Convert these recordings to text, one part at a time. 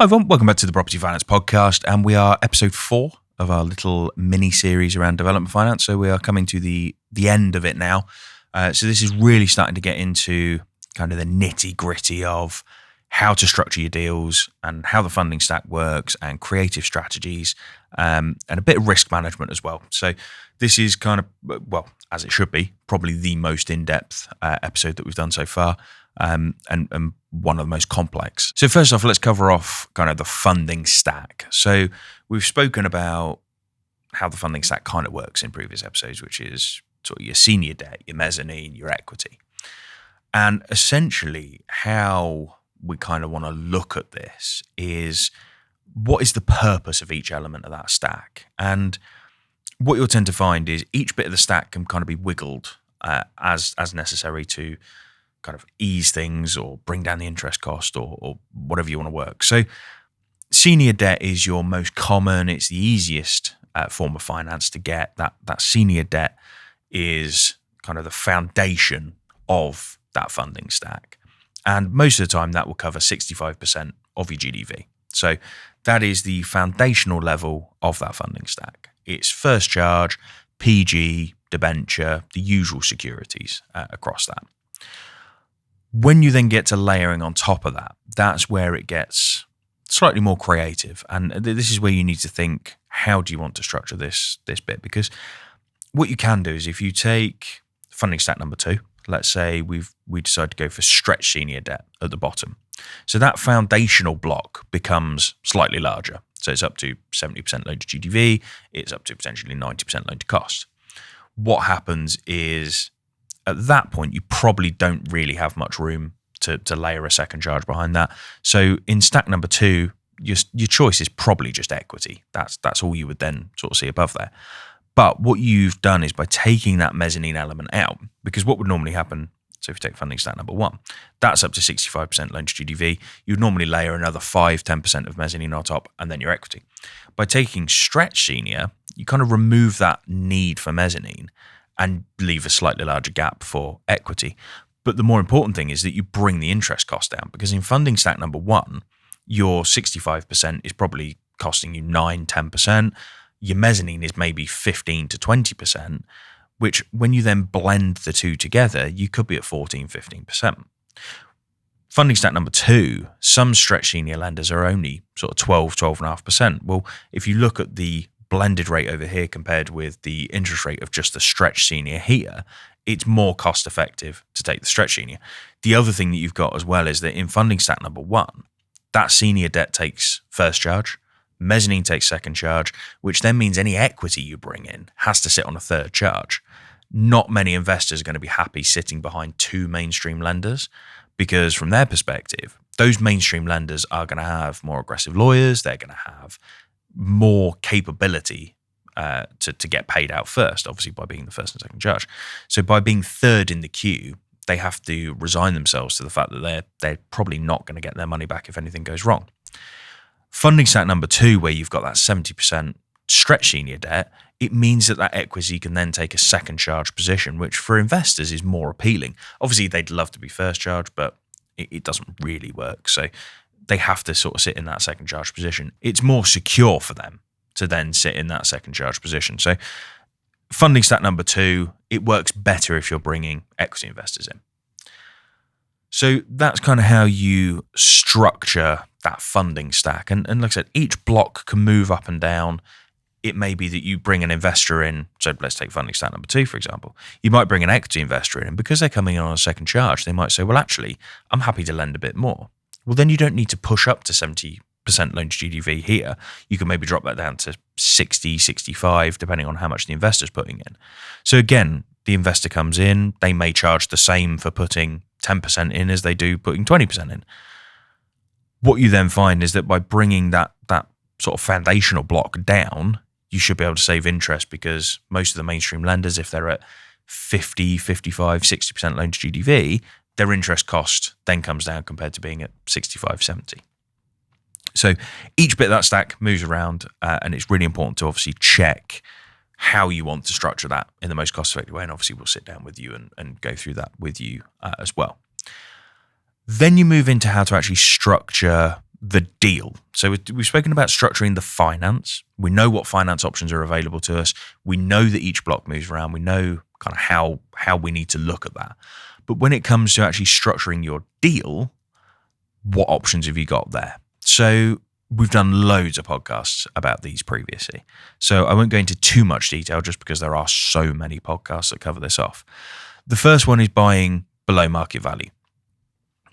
Hi everyone, welcome back to the Property Finance Podcast, and we are episode 4 of our little mini-series around development finance. So we are coming to the end of it now. So this is really starting to get into kind of the nitty-gritty of how to structure your deals and how the funding stack works and creative strategies and a bit of risk management as well. So this is kind of, well, as it should be, probably the most in-depth episode that we've done so far. And one of the most complex. So first off, let's cover off kind of the funding stack. So we've spoken about how the funding stack kind of works in previous episodes, which is sort of your senior debt, your mezzanine, your equity. And essentially how we kind of want to look at this is what is the purpose of each element of that stack? And what you'll tend to find is each bit of the stack can kind of be wiggled as necessary to kind of ease things or bring down the interest cost or whatever you want to work. So senior debt is your most common, it's the easiest form of finance to get. That senior debt is kind of the foundation of that funding stack. And most of the time that will cover 65% of your GDV. So that is the foundational level of that funding stack. It's first charge, PG, debenture, the usual securities across that. When you then get to layering on top of that, that's where it gets slightly more creative. And this is where you need to think, how do you want to structure this bit? Because what you can do is if you take funding stack number 2, let's say we decide to go for stretch senior debt at the bottom. So that foundational block becomes slightly larger. So it's up to 70% loan to GDV. It's up to potentially 90% loan to cost. What happens is, at that point, you probably don't really have much room to layer a second charge behind that. So in stack number 2, your choice is probably just equity. That's all you would then sort of see above there. But what you've done is by taking that mezzanine element out, because what would normally happen, so if you take funding stack number 1, that's up to 65% loan to GDV. You'd normally layer another 5-10% of mezzanine on top and then your equity. By taking stretch senior, you kind of remove that need for mezzanine and leave a slightly larger gap for equity. But the more important thing is that you bring the interest cost down, because in funding stack number 1, your 65% is probably costing you 9-10%. Your mezzanine is maybe 15 to 20%, which when you then blend the two together, you could be at 14-15%. Funding stack number 2, some stretch senior lenders are only sort of 12-12.5%. Well, if you look at the blended rate over here compared with the interest rate of just the stretch senior here, it's more cost effective to take the stretch senior. The other thing that you've got as well is that in funding stack number 1, that senior debt takes first charge, mezzanine takes second charge, which then means any equity you bring in has to sit on a third charge. Not many investors are going to be happy sitting behind 2 mainstream lenders, because from their perspective, those mainstream lenders are going to have more aggressive lawyers, they're going to have more capability to get paid out first, obviously by being the first and second charge. So by being third in the queue, they have to resign themselves to the fact that they're probably not going to get their money back if anything goes wrong. Funding stack number 2, where you've got that 70% stretch senior debt, it means that equity can then take a second charge position, which for investors is more appealing. Obviously, they'd love to be first charge, but it doesn't really work. So they have to sort of sit in that second charge position. It's more secure for them to then sit in that second charge position. So funding stack number 2, it works better if you're bringing equity investors in. So that's kind of how you structure that funding stack. And like I said, each block can move up and down. It may be that you bring an investor in. So let's take funding stack number 2, for example. You might bring an equity investor in, and because they're coming in on a second charge, they might say, well, actually, I'm happy to lend a bit more. Well, then you don't need to push up to 70% loan to GDV here. You can maybe drop that down to 60, 65, depending on how much the investor's putting in. So again, the investor comes in, they may charge the same for putting 10% in as they do putting 20% in. What you then find is that by bringing that sort of foundational block down, you should be able to save interest, because most of the mainstream lenders, if they're at 50, 55, 60% loan to GDV, their interest cost then comes down compared to being at 65, 70. So each bit of that stack moves around, and it's really important to obviously check how you want to structure that in the most cost-effective way. And obviously we'll sit down with you and go through that with you as well. Then you move into how to actually structure the deal. So we've spoken about structuring the finance. We know what finance options are available to us. We know that each block moves around. We know kind of how we need to look at that. But when it comes to actually structuring your deal, what options have you got there? So we've done loads of podcasts about these previously. So I won't go into too much detail just because there are so many podcasts that cover this off. The first one is buying below market value.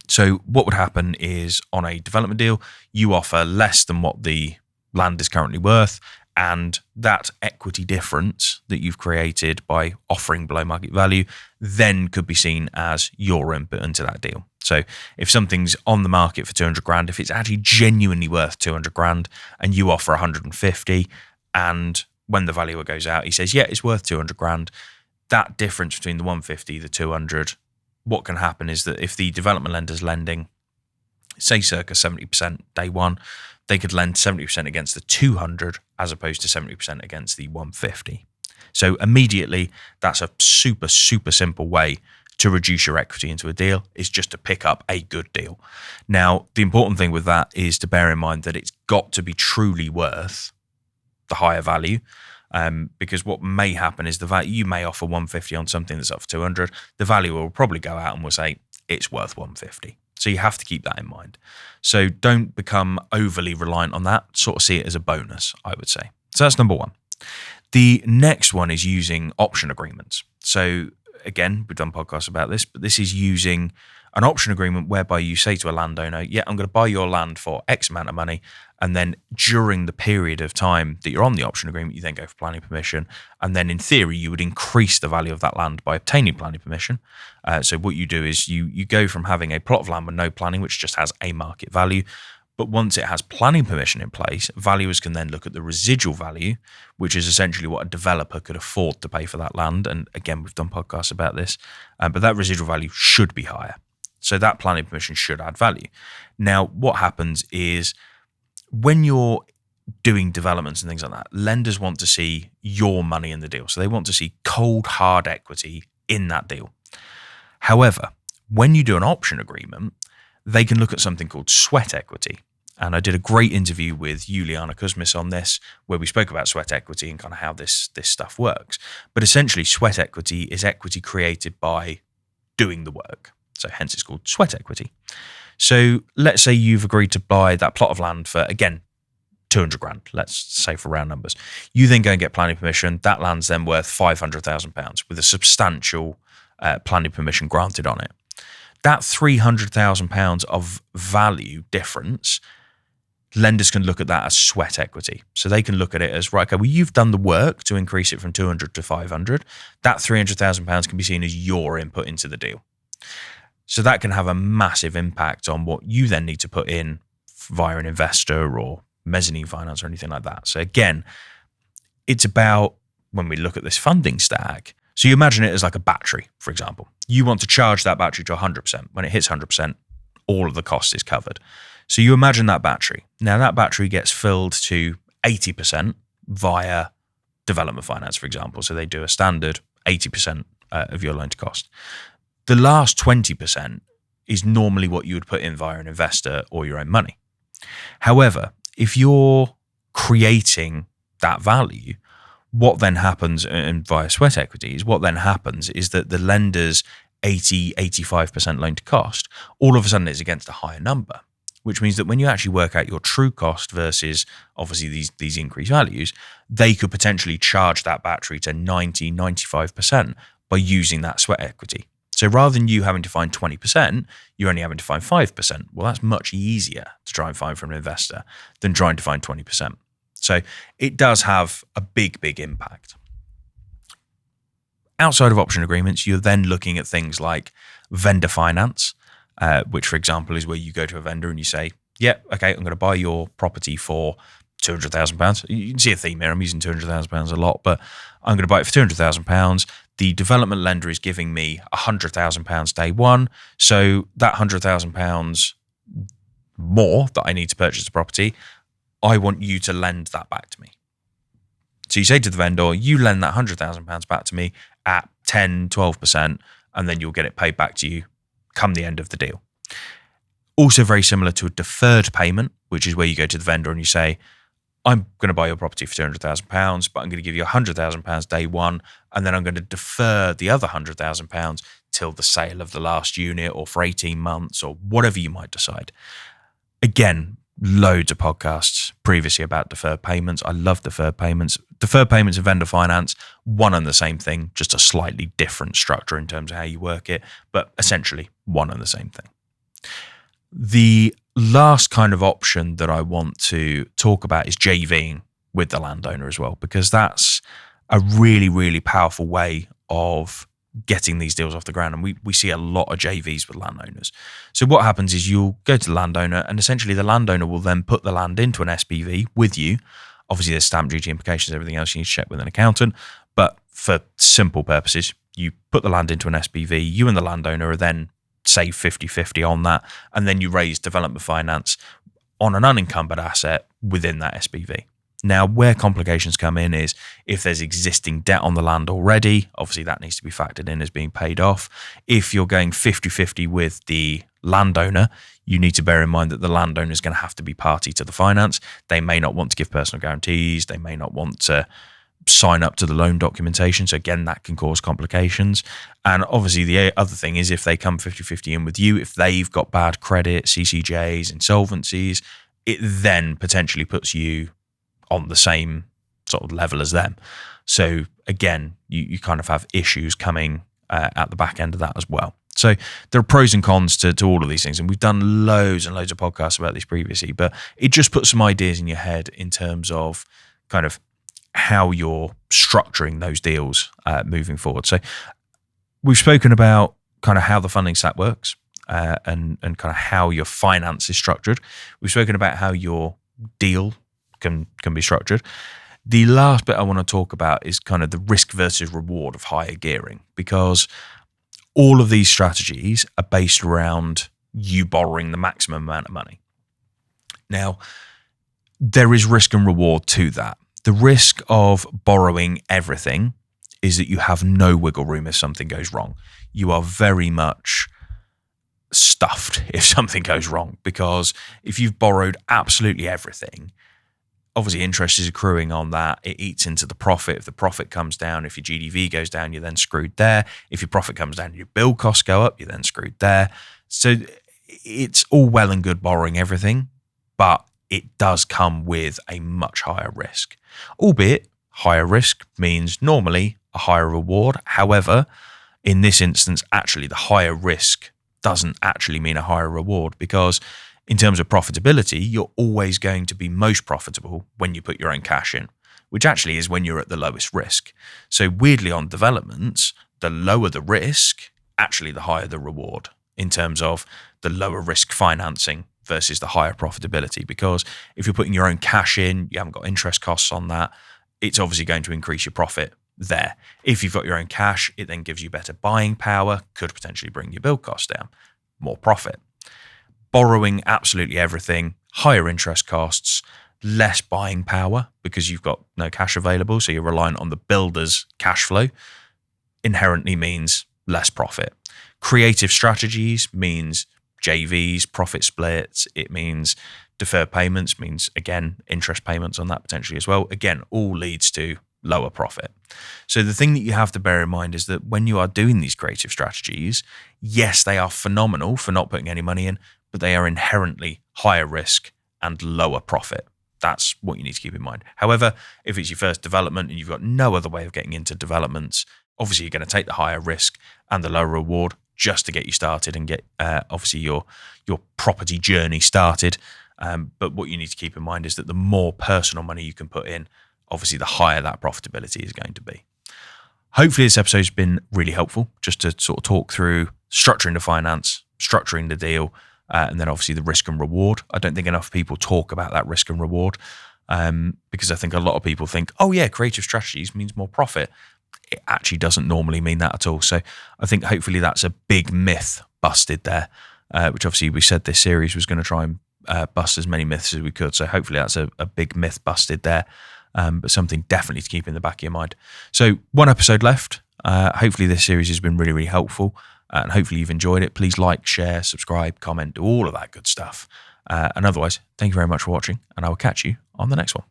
So what would happen is on a development deal, you offer less than what the land is currently worth, and that equity difference that you've created by offering below market value then could be seen as your input into that deal. So if something's on the market for 200 grand, if it's actually genuinely worth 200 grand and you offer 150, and when the valuer goes out, he says, yeah, it's worth 200 grand, that difference between the 150, the 200, what can happen is that if the development lender's lending, say circa 70% day one, they could lend 70% against the 200 as opposed to 70% against the 150. So immediately, that's a super, super simple way to reduce your equity into a deal, is just to pick up a good deal. Now, the important thing with that is to bear in mind that it's got to be truly worth the higher value. Because what may happen is the value, you may offer 150 on something that's up for 200. The valuer will probably go out and will say it's worth 150. So you have to keep that in mind. So don't become overly reliant on that. Sort of see it as a bonus, I would say. So that's number one. The next one is using option agreements. So again, we've done podcasts about this, but this is using an option agreement whereby you say to a landowner, yeah, I'm going to buy your land for X amount of money. And then during the period of time that you're on the option agreement, you then go for planning permission. And then in theory, you would increase the value of that land by obtaining planning permission. So what you do is you go from having a plot of land with no planning, which just has a market value. But once it has planning permission in place, valuers can then look at the residual value, which is essentially what a developer could afford to pay for that land. And again, we've done podcasts about this, but that residual value should be higher. So that planning permission should add value. Now, what happens is when you're doing developments and things like that, lenders want to see your money in the deal. So they want to see cold, hard equity in that deal. However, when you do an option agreement, they can look at something called sweat equity. And I did a great interview with Juliana Kuzmis on this, where we spoke about sweat equity and kind of how this stuff works. But essentially, sweat equity is equity created by doing the work. So hence it's called sweat equity. So let's say you've agreed to buy that plot of land for, again, 200 grand, let's say for round numbers. You then go and get planning permission. That land's then worth £500,000 with a substantial planning permission granted on it. That £300,000 of value difference, lenders can look at that as sweat equity. So they can look at it as, right, okay, well, you've done the work to increase it from 200 to 500. That £300,000 can be seen as your input into the deal. So that can have a massive impact on what you then need to put in via an investor or mezzanine finance or anything like that. So again, it's about, when we look at this funding stack, so you imagine it as like a battery, for example. You want to charge that battery to 100%. When it hits 100%, all of the cost is covered. So you imagine that battery. Now that battery gets filled to 80% via development finance, for example. So they do a standard 80% of your loan to cost. The last 20% is normally what you would put in via an investor or your own money. However, if you're creating that value, what then happens, and via sweat equity, is what then happens is that the lender's 85% loan to cost, all of a sudden is against a higher number, which means that when you actually work out your true cost versus obviously these increased values, they could potentially charge that battery to 90, 95% by using that sweat equity. So rather than you having to find 20%, you're only having to find 5%. Well, that's much easier to try and find from an investor than trying to find 20%. So it does have a big, big impact. Outside of option agreements, you're then looking at things like vendor finance, which, for example, is where you go to a vendor and you say, yeah, okay, I'm going to buy your property for £200,000. You can see a theme here. I'm using £200,000 a lot, but I'm going to buy it for £200,000. The development lender is giving me £100,000 day one. So that £100,000 more that I need to purchase the property, I want you to lend that back to me. So you say to the vendor, you lend that £100,000 back to me at 10, 12%, and then you'll get it paid back to you come the end of the deal. Also very similar to a deferred payment, which is where you go to the vendor and you say, I'm going to buy your property for £200,000, but I'm going to give you £100,000 day one, and then I'm going to defer the other £100,000 till the sale of the last unit, or for 18 months, or whatever you might decide. Again, loads of podcasts previously about deferred payments. I love deferred payments. Deferred payments and vendor finance, one and the same thing, just a slightly different structure in terms of how you work it, but essentially one and the same thing. The last kind of option that I want to talk about is JVing with the landowner as well, because that's a really, really powerful way of getting these deals off the ground. And we see a lot of JVs with landowners. So what happens is you'll go to the landowner, and essentially the landowner will then put the land into an SPV with you. Obviously there's stamp duty implications, everything else you need to check with an accountant. But for simple purposes, you put the land into an SPV, you and the landowner are then save 50-50 on that, and then you raise development finance on an unencumbered asset within that SPV. Now, where complications come in is if there's existing debt on the land already, obviously that needs to be factored in as being paid off. If you're going 50-50 with the landowner, you need to bear in mind that the landowner is going to have to be party to the finance. They may not want to give personal guarantees. They may not want to sign up to the loan documentation. So again, that can cause complications. And obviously the other thing is if they come 50-50 in with you, if they've got bad credit, CCJs, insolvencies, it then potentially puts you on the same sort of level as them. So again, you kind of have issues coming at the back end of that as well. So there are pros and cons to all of these things. And we've done loads and loads of podcasts about this previously, but it just puts some ideas in your head in terms of kind of how you're structuring those deals moving forward. So we've spoken about kind of how the funding stack works and kind of how your finance is structured. We've spoken about how your deal can be structured. The last bit I want to talk about is kind of the risk versus reward of higher gearing, because all of these strategies are based around you borrowing the maximum amount of money. Now, there is risk and reward to that. The risk of borrowing everything is that you have no wiggle room if something goes wrong. You are very much stuffed if something goes wrong, because if you've borrowed absolutely everything, obviously interest is accruing on that. It eats into the profit. If the profit comes down, if your GDV goes down, you're then screwed there. If your profit comes down, your build costs go up, you're then screwed there. So it's all well and good borrowing everything, but it does come with a much higher risk. Albeit higher risk means normally a higher reward. However, in this instance, actually the higher risk doesn't actually mean a higher reward, because in terms of profitability, you're always going to be most profitable when you put your own cash in, which actually is when you're at the lowest risk. So weirdly on developments, the lower the risk, actually the higher the reward in terms of the lower risk financing versus the higher profitability. Because if you're putting your own cash in, you haven't got interest costs on that, it's obviously going to increase your profit there. If you've got your own cash, it then gives you better buying power, could potentially bring your build costs down, more profit. Borrowing absolutely everything, higher interest costs, less buying power because you've got no cash available, so you're reliant on the builder's cash flow, inherently means less profit. Creative strategies means JVs, profit splits. It means deferred payments, means, again, interest payments on that potentially as well. Again, all leads to lower profit. So the thing that you have to bear in mind is that when you are doing these creative strategies, yes, they are phenomenal for not putting any money in, but they are inherently higher risk and lower profit. That's what you need to keep in mind. However, if it's your first development and you've got no other way of getting into developments, obviously you're going to take the higher risk and the lower reward just to get you started and get obviously your property journey started. But what you need to keep in mind is that the more personal money you can put in, obviously the higher that profitability is going to be. Hopefully this episode has been really helpful just to sort of talk through structuring the finance, structuring the deal, and then obviously the risk and reward. I don't think enough people talk about that risk and reward because I think a lot of people think, oh yeah, creative strategies means more profit. It actually doesn't normally mean that at all. So I think hopefully that's a big myth busted there, which obviously we said this series was going to try and bust as many myths as we could. So hopefully that's a big myth busted there, but something definitely to keep in the back of your mind. So one episode left. Hopefully this series has been really, really helpful. and hopefully you've enjoyed it. Please like, share, subscribe, comment, do all of that good stuff. And otherwise, thank you very much for watching, and I will catch you on the next one.